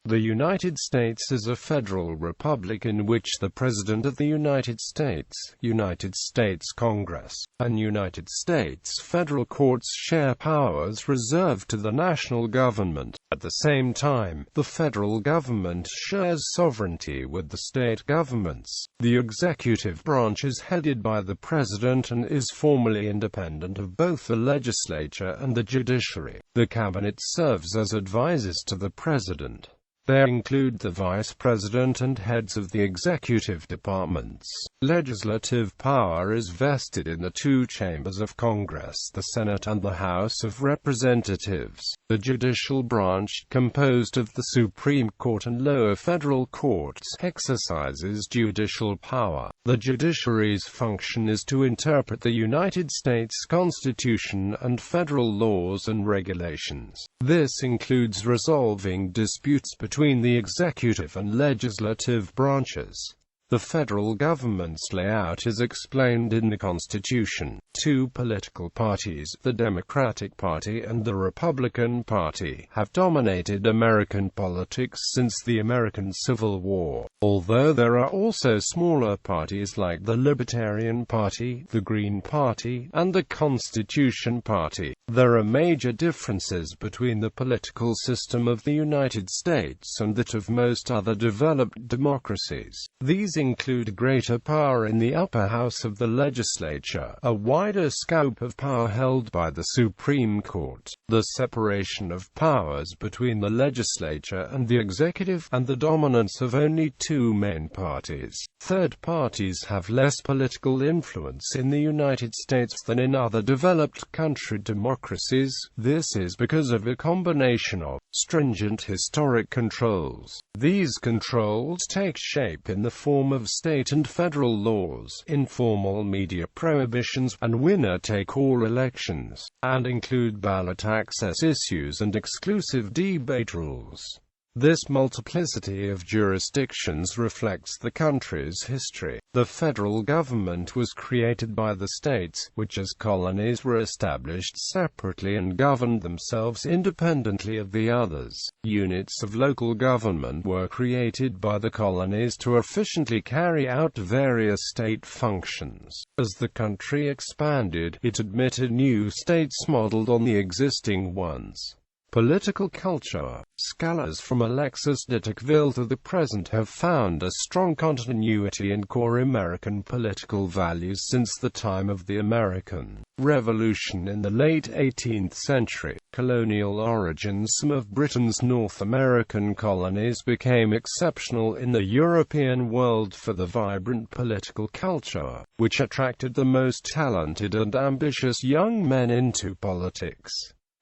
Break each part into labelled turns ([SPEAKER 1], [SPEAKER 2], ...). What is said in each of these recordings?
[SPEAKER 1] The United States is a federal republic in which the President of the United States, United States Congress, and United States federal courts share powers reserved to the national government. At the same time, the federal government shares sovereignty with the state governments. The executive branch is headed by the President and is formally independent of both the legislature and the judiciary. The cabinet serves as advisors to the President. They include the Vice President and heads of the executive departments. Legislative power is vested in the two chambers of Congress, the Senate and the House of Representatives. The judicial branch, composed of the Supreme Court and lower federal courts, exercises judicial power. The judiciary's function is to interpret the United States Constitution and federal laws and regulations. This includes resolving disputes between the executive and legislative branches. The federal government's layout is explained in the Constitution. Two political parties, the Democratic Party and the Republican Party, have dominated American politics since the American Civil War. Although there are also smaller parties like the Libertarian Party, the Green Party, and the Constitution Party, there are major differences between the political system of the United States and that of most other developed democracies. These include greater power in the upper house of the legislature, a wider scope of power held by the Supreme Court, the separation of powers between the legislature and the executive, and the dominance of only two main parties. Third parties have less political influence in the United States than in other developed country democracies. This is because of a combination of stringent historic controls. These controls take shape in the form of state and federal laws, informal media prohibitions, and winner-take-all elections, and include ballot access issues and exclusive debate rules. This multiplicity of jurisdictions reflects the country's history. The federal government was created by the states, which as colonies were established separately and governed themselves independently of the others. Units of local government were created by the colonies to efficiently carry out various state functions. As the country expanded, it admitted new states modeled on the existing ones. Political culture. Scholars from Alexis de Tocqueville to the present have found a strong continuity in core American political values since the time of the American Revolution in the late 18th century. Colonial origins. Some of Britain's North American colonies became exceptional in the European world for the vibrant political culture, which attracted the most talented and ambitious young men into politics.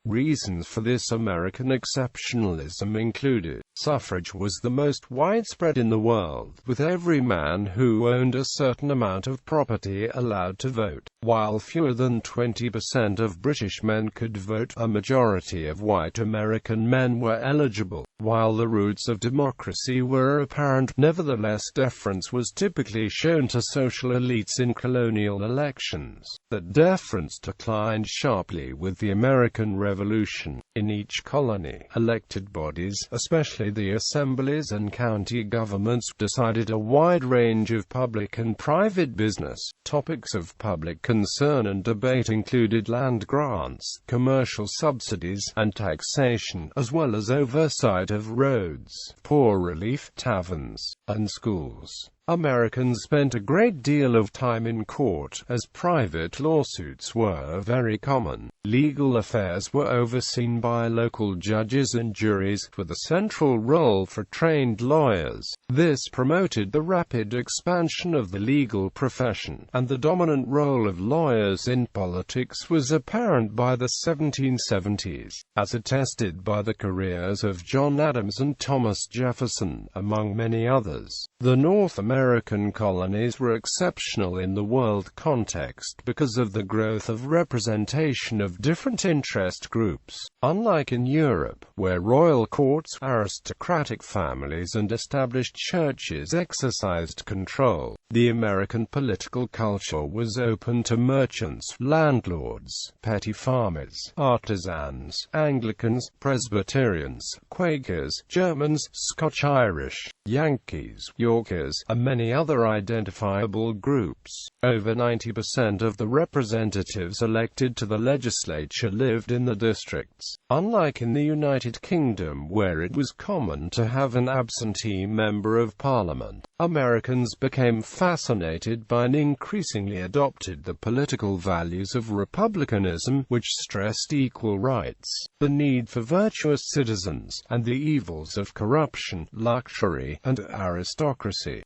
[SPEAKER 1] Reasons for this American exceptionalism included: suffrage was the most widespread in the world, with every man who owned a certain amount of property allowed to vote. While fewer than 20% of British men could vote, a majority of white American men were eligible. While the roots of democracy were apparent, nevertheless deference was typically shown to social elites in colonial elections. That deference declined sharply with the American Revolution. In each colony, elected bodies, especially the assemblies and county governments, decided a wide range of public and private business. Topics of public concern and debate included land grants, commercial subsidies, and taxation, as well as oversight of roads, poor relief, taverns, and schools. Americans spent a great deal of time in court, as private lawsuits were very common. Legal affairs were overseen by local judges and juries, with a central role for trained lawyers. This promoted the rapid expansion of the legal profession, and the dominant role of lawyers in politics was apparent by the 1770s, as attested by the careers of John Adams and Thomas Jefferson, among many others. The North American colonies were exceptional in the world context because of the growth of representation of different interest groups. Unlike in Europe, where royal courts, aristocratic families and established churches exercised control, The American political culture was open to merchants, landlords, petty farmers, artisans, Anglicans, Presbyterians, Quakers, Germans, Scotch-Irish, Yankees, Yorkers, and many other identifiable groups. Over 90% of the representatives elected to the legislature lived in the districts. Unlike in the United Kingdom, where it was common to have an absentee member of parliament, Americans became fascinated by and increasingly adopted the political values of republicanism, which stressed equal rights, the need for virtuous citizens, and the evils of corruption, luxury, and aristocracy.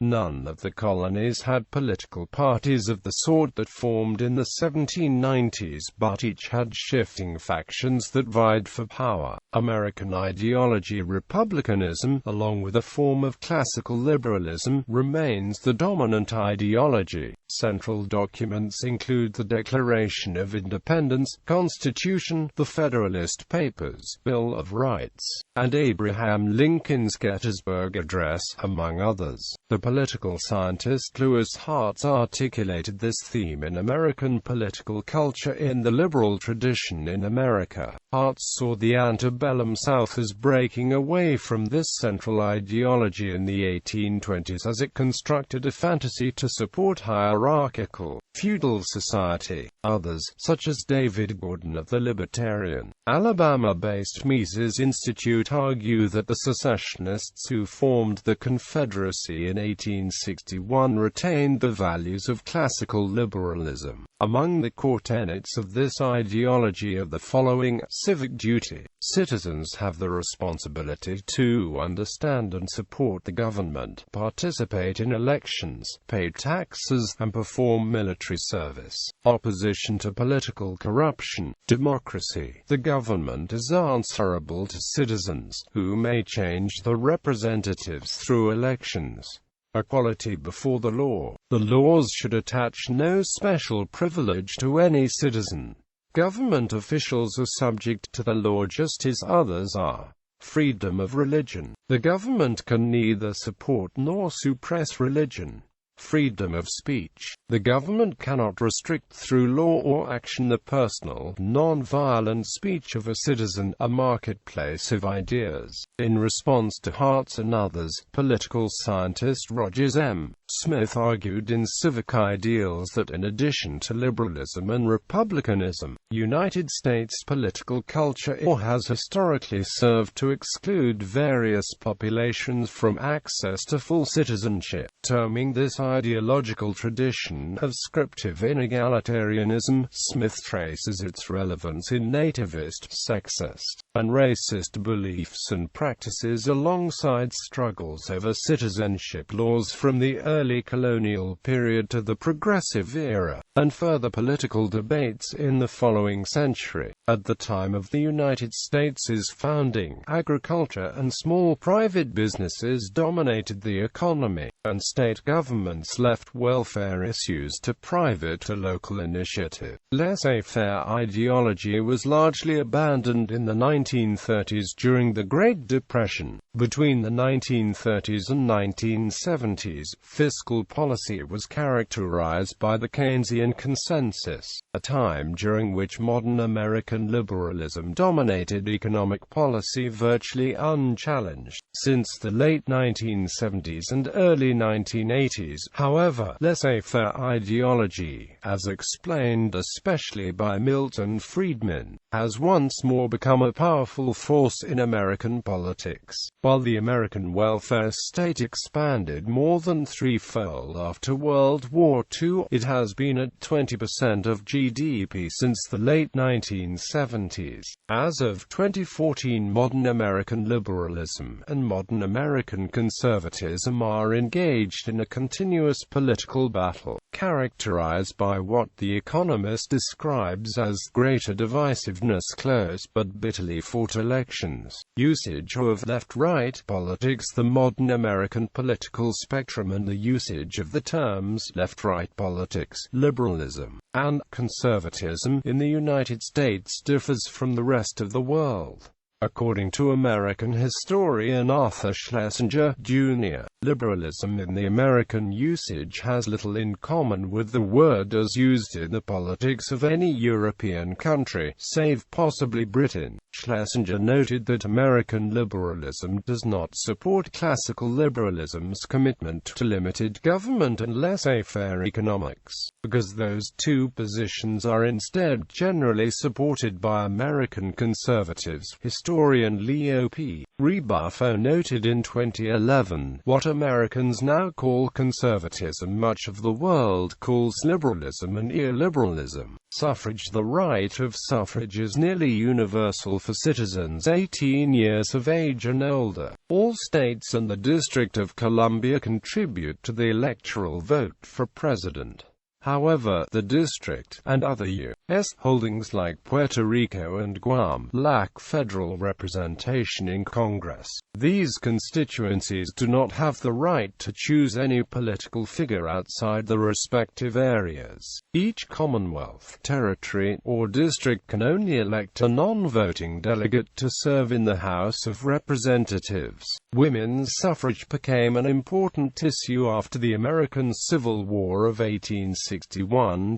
[SPEAKER 1] None of the colonies had political parties of the sort that formed in the 1790s, but each had shifting factions that vied for power. American ideology, republicanism, along with a form of classical liberalism, remains the dominant ideology. Central documents include the Declaration of Independence, Constitution, the Federalist Papers, Bill of Rights, and Abraham Lincoln's Gettysburg Address, among others. The political scientist Lewis Hart articulated this theme in American political culture in The Liberal Tradition in America. Hart saw the antebellum South as breaking away from this central ideology in the 1820s as it constructed a fantasy to support hierarchical, feudal society. Others, such as David Gordon of the Libertarian, Alabama-based Mises Institute, argue that the secessionists who formed the Confederacy in 1861 retained the values of classical liberalism. Among the core tenets of this ideology are the following: civic duty. Citizens have the responsibility to understand and support the government, participate in elections, pay taxes, and perform military service. Opposition to political corruption. Democracy. The government is answerable to citizens, who may change the representatives through elections. Equality before the law. The laws should attach no special privilege to any citizen. Government officials are subject to the law just as others are. Freedom of religion. The government can neither support nor suppress religion. Freedom of speech. The government cannot restrict through law or action the personal, non-violent speech of a citizen, a marketplace of ideas. In response to Hart's and others, political scientist Rogers M. Smith argued in Civic Ideals that in addition to liberalism and republicanism, United States political culture has historically served to exclude various populations from access to full citizenship. Terming this ideological tradition of scriptive inegalitarianism, Smith traces its relevance in nativist, sexist, and racist beliefs and practices alongside struggles over citizenship laws from the early colonial period to the progressive era, and further political debates in the following century. At the time of the United States' founding, agriculture and small private businesses dominated the economy, and state governments left welfare issues to private or local initiative. Laissez-faire ideology was largely abandoned in the 1930s during the Great Depression. Between the 1930s and 1970s, fiscal policy was characterized by the Keynesian consensus, a time during which modern American liberalism dominated economic policy virtually unchallenged. Since the late 1970s and early 1980s, however, laissez-faire ideology, as explained especially by Milton Friedman, has once more become a powerful force in American politics. While the American welfare state expanded more than threefold after World War II, it has been at 20% of GDP since the late 1970s. As of 2014, modern American liberalism and modern American conservatism are engaged in a continuous political battle, characterized by what The Economist describes as greater divisiveness, close but bitterly fought elections, usage of left-right politics, the modern American political spectrum, and the usage of the terms left-right politics, liberalism, and conservatism in the United States differs from the rest of the world. According to American historian Arthur Schlesinger, Jr., Liberalism in the American usage has little in common with the word as used in the politics of any European country, save possibly Britain. Schlesinger noted that American liberalism does not support classical liberalism's commitment to limited government and laissez-faire economics, because those two positions are instead generally supported by American conservatives. Historian Leo P. Rebuffo noted in 2011, what Americans now call conservatism much of the world calls liberalism and illiberalism. Suffrage. The right of suffrage is nearly universal for citizens 18 years of age and older. All states and the District of Columbia contribute to the electoral vote for president. However, the district, and other U.S. holdings like Puerto Rico and Guam, lack federal representation in Congress. These constituencies do not have the right to choose any political figure outside the respective areas. Each Commonwealth, territory, or district can only elect a non-voting delegate to serve in the House of Representatives. Women's suffrage became an important issue after the American Civil War of 1861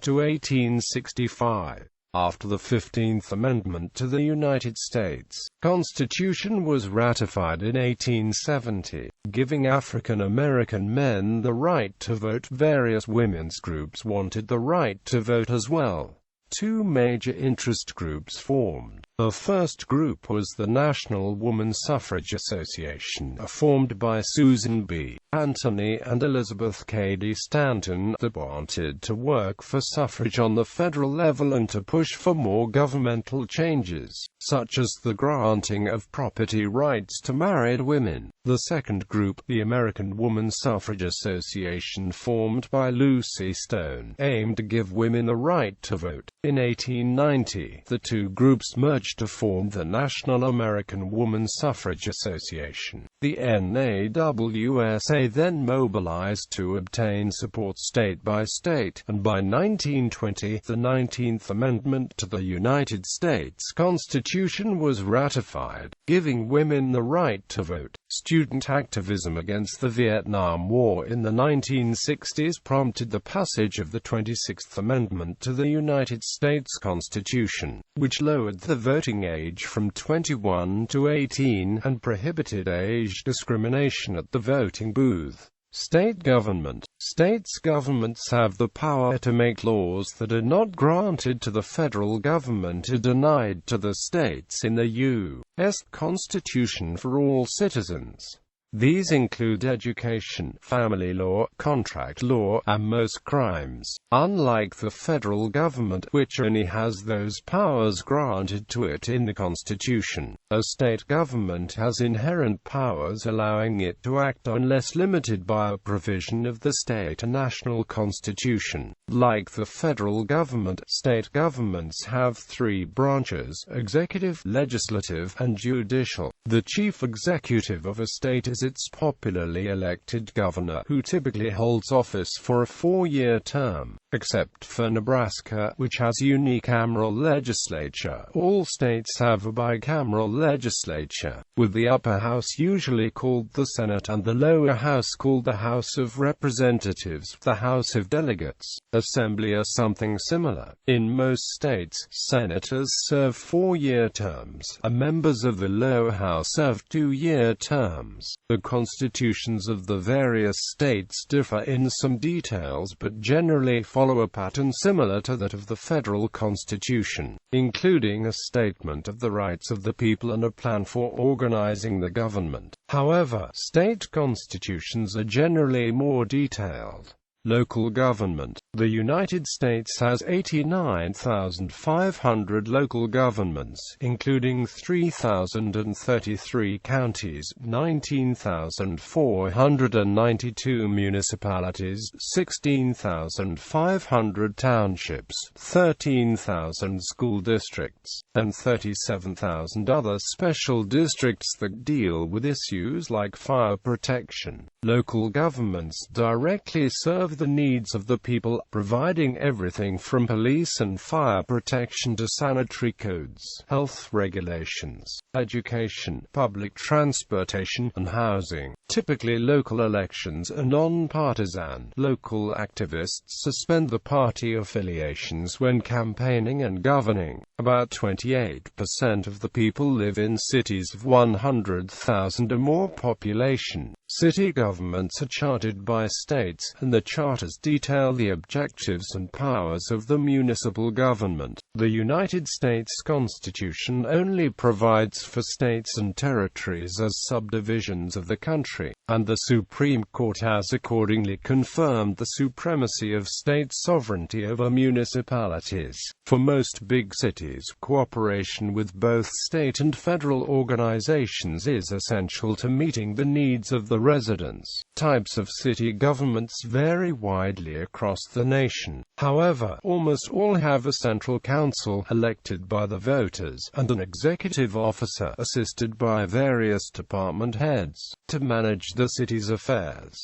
[SPEAKER 1] to 1865. After the 15th Amendment to the United States Constitution was ratified in 1870, giving African American men the right to vote. Various women's groups wanted the right to vote as well. Two major interest groups formed. The first group was the National Woman Suffrage Association, formed by Susan B. Anthony and Elizabeth Cady Stanton, that wanted to work for suffrage on the federal level and to push for more governmental changes, such as the granting of property rights to married women. The second group, the American Woman Suffrage Association, formed by Lucy Stone, aimed to give women the right to vote. In 1890, the two groups merged to form the National American Woman Suffrage Association. The NAWSA then mobilized to obtain support state by state, and by 1920, the 19th Amendment to the United States Constitution was ratified, giving women the right to vote. Student activism against the Vietnam War in the 1960s prompted the passage of the 26th Amendment to the United States Constitution, which lowered the voting age from 21 to 18, and prohibited age discrimination at the voting booth. State government. States' governments have the power to make laws that are not granted to the federal government or denied to the states in the U.S. Constitution for all citizens. These include education, family law, contract law, and most crimes. Unlike the federal government, which only has those powers granted to it in the Constitution, a state government has inherent powers allowing it to act unless limited by a provision of the state or national constitution. Like the federal government, state governments have three branches: executive, legislative, and judicial. The chief executive of a state is its popularly elected governor, who typically holds office for a 4-year term. Except for Nebraska, which has a unicameral legislature, all states have a bicameral legislature, with the upper house usually called the Senate and the lower house called the House of Representatives, the House of Delegates. Assembly or something similar. In most states, senators serve 4-year terms, and members of the lower house serve 2-year terms. The constitutions of the various states differ in some details but generally follow a pattern similar to that of the federal constitution, including a statement of the rights of the people and a plan for organizing the government. However, state constitutions are generally more detailed. Local government. The United States has 89,500 local governments, including 3,033 counties, 19,492 municipalities, 16,500 townships, 13,000 school districts, and 37,000 other special districts that deal with issues like fire protection. Local governments directly serve the needs of the people, providing everything from police and fire protection to sanitary codes, health regulations, education, public transportation, and housing. Typically local elections are non-partisan. Local activists suspend the party affiliations when campaigning and governing. About 28% of the people live in cities of 100,000 or more population. City governments are chartered by states, and the charters detail the objectives and powers of the municipal government. The United States Constitution only provides for states and territories as subdivisions of the country, and the Supreme Court has accordingly confirmed the supremacy of state sovereignty over municipalities. For most big cities, cooperation with both state and federal organizations is essential to meeting the needs of the residents. Types of city governments vary widely across the nation. However, almost all have a central council, elected by the voters, and an executive officer, assisted by various department heads, to manage the city's affairs.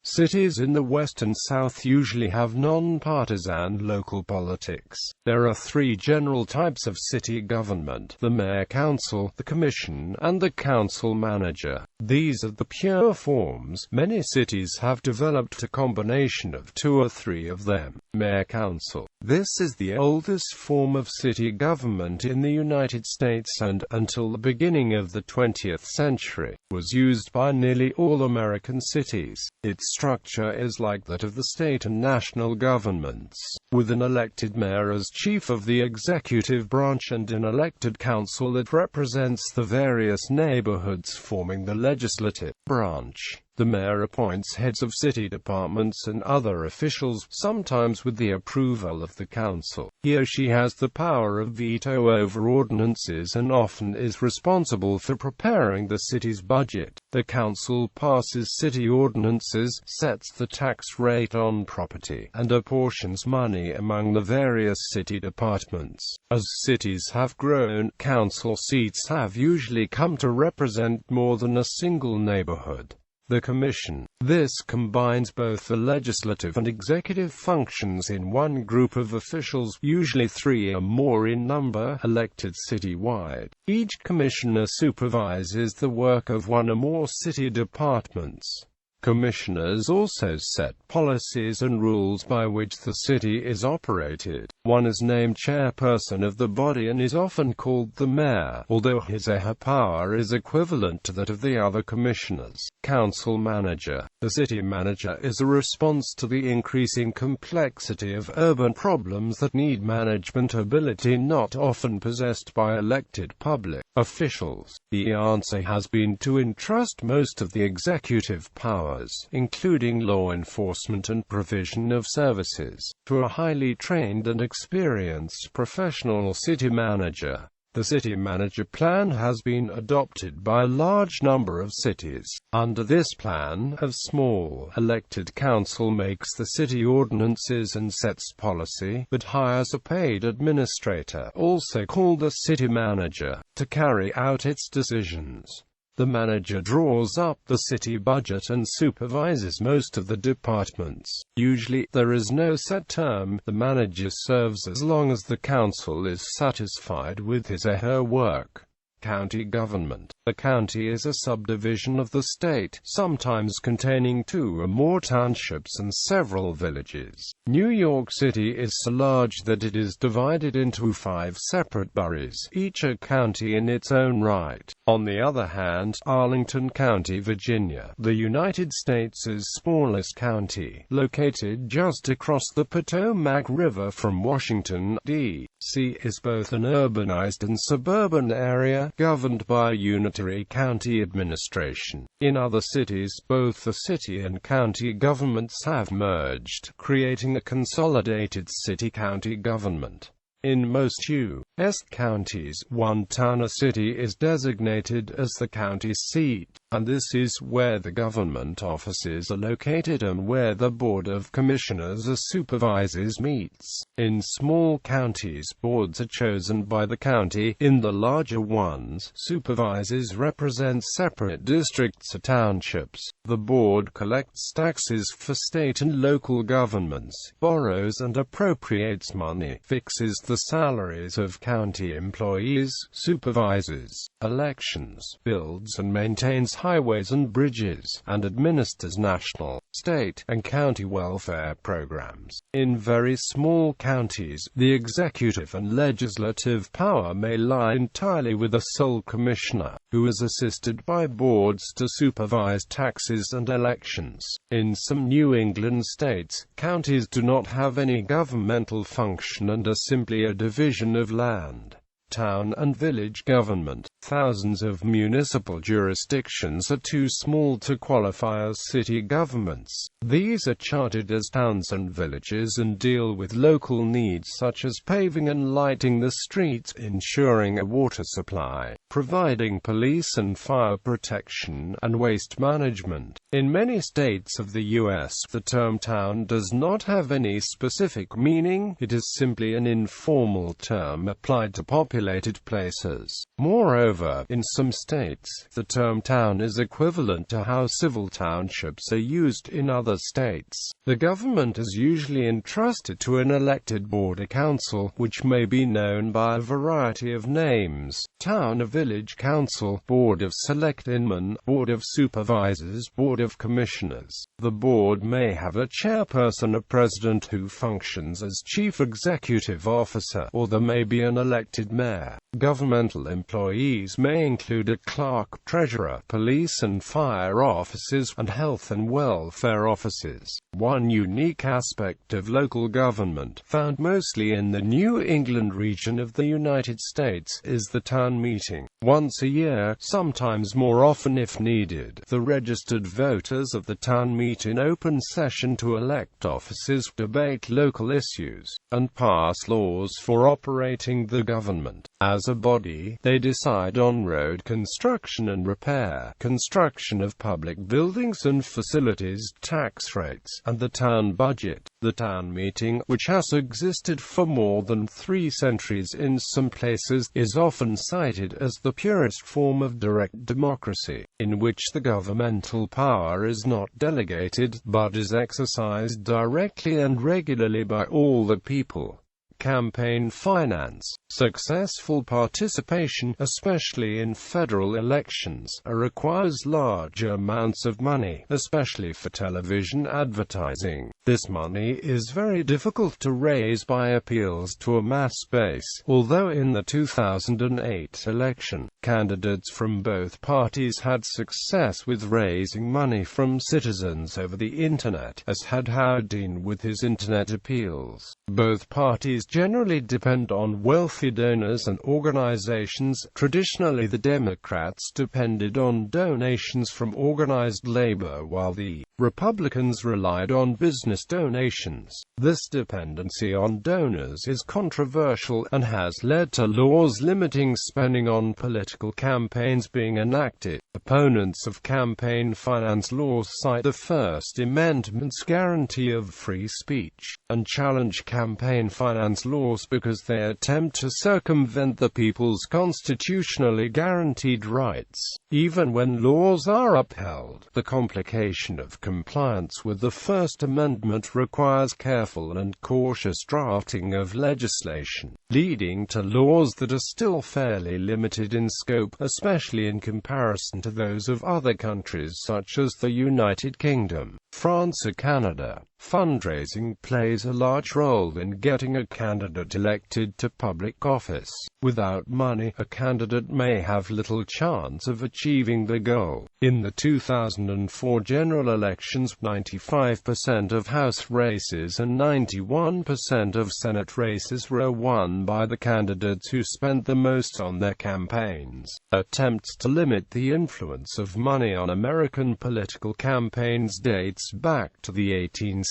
[SPEAKER 1] Cities in the West and South usually have non-partisan local politics. There are three general types of city government: the mayor-council, the commission, and the council-manager. These are the pure forms. Many cities have developed a combination of two or three of them. Mayor-council. This is the oldest form of city government in the United States and, until the beginning of the 20th century, was used by nearly all American cities. Its structure is like that of the state and national governments, with an elected mayor as chief of the executive branch and an elected council that represents the various neighborhoods forming the legislative branch. The mayor appoints heads of city departments and other officials, sometimes with the approval of the council. He or she has the power of veto over ordinances and often is responsible for preparing the city's budget. The council passes city ordinances, sets the tax rate on property, and apportions money among the various city departments. As cities have grown, council seats have usually come to represent more than a single neighborhood. The Commission. This combines both the legislative and executive functions in one group of officials, usually 3 or more in number, elected citywide. Each commissioner supervises the work of one or more city departments. Commissioners also set policies and rules by which the city is operated. One is named chairperson of the body and is often called the mayor, although his or her power is equivalent to that of the other commissioners. Council manager. The city manager is a response to the increasing complexity of urban problems that need management ability not often possessed by elected public officials. The answer has been to entrust most of the executive powers, including law enforcement and provision of services, to a highly trained and experienced professional city manager. The city manager plan has been adopted by a large number of cities. Under this plan, a small, elected council makes the city ordinances and sets policy, but hires a paid administrator, also called a city manager, to carry out its decisions. The manager draws up the city budget and supervises most of the departments. Usually, there is no set term. The manager serves as long as the council is satisfied with his or her work. County government. The county is a subdivision of the state, sometimes containing 2 or more townships and several villages. New York City is so large that it is divided into 5 separate boroughs, each a county in its own right. On the other hand, Arlington County, Virginia, the United States' smallest county, located just across the Potomac River from Washington, D.C., is both an urbanized and suburban area, governed by a unitary county administration. In other cities, both the city and county governments have merged, creating a consolidated city-county government. In most U.S. counties, one town or city is designated as the county seat, and this is where the government offices are located and where the Board of Commissioners or Supervisors meets. In small counties, boards are chosen by the county. In the larger ones, supervisors represent separate districts or townships. The board collects taxes for state and local governments, borrows and appropriates money, fixes the the salaries of county employees, supervises elections, builds and maintains highways and bridges, and administers national, state, and county welfare programs. In very small counties, the executive and legislative power may lie entirely with a sole commissioner, who is assisted by boards to supervise taxes and elections. In some New England states, counties do not have any governmental function and are simply a division of land, town and village government. Thousands of municipal jurisdictions are too small to qualify as city governments. These are chartered as towns and villages and deal with local needs such as paving and lighting the streets, ensuring a water supply, providing police and fire protection, and waste management. In many states of the U.S., the term town does not have any specific meaning. It is simply an informal term applied to populated places. Moreover, in some states, the term town is equivalent to how civil townships are used in other states. The government is usually entrusted to an elected board or council, which may be known by a variety of names: town or village council, board of selectmen, board of supervisors, board of commissioners. The board may have a chairperson or president who functions as chief executive officer, or there may be an elected mayor. Governmental employees may include a clerk, treasurer, police and fire officers, and health and welfare offices. One unique aspect of local government, found mostly in the New England region of the United States, is the town meeting. Once a year, sometimes more often if needed, the registered voters of the town meet in open session to elect officers, debate local issues, and pass laws for operating the government. As a body, they decide on road construction and repair, construction of public buildings and facilities, tax rates, and the town budget. The town meeting, which has existed for more than 3 centuries in some places, is often cited as the purest form of direct democracy, in which the governmental power is not delegated, but is exercised directly and regularly by all the people. Campaign finance. Successful participation, especially in federal elections, requires large amounts of money, especially for television advertising. This money is very difficult to raise by appeals to a mass base, although in the 2008 election, candidates from both parties had success with raising money from citizens over the Internet, as had Howard Dean with his Internet appeals. Both parties generally depend on wealthy donors and organizations. Traditionally, the Democrats depended on donations from organized labor, while the Republicans relied on business donations. This dependency on donors is controversial, and has led to laws limiting spending on political campaigns being enacted. Opponents of campaign finance laws cite the First Amendment's guarantee of free speech, and challenge campaign finance laws because they attempt to circumvent the people's constitutionally guaranteed rights. Even when laws are upheld, the complication of compliance with the First Amendment requires careful and cautious drafting of legislation, leading to laws that are still fairly limited in scope, especially in comparison to those of other countries such as the United Kingdom, France or Canada. Fundraising plays a large role in getting a candidate elected to public office. Without money, a candidate may have little chance of achieving the goal. In the 2004 general elections, 95% of House races and 91% of Senate races were won by the candidates who spent the most on their campaigns. Attempts to limit the influence of money on American political campaigns dates back to the 1860s.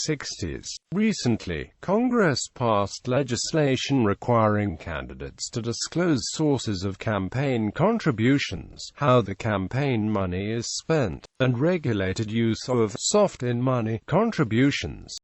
[SPEAKER 1] Recently, Congress passed legislation requiring candidates to disclose sources of campaign contributions, how the campaign money is spent, and regulated use of soft-in money contributions.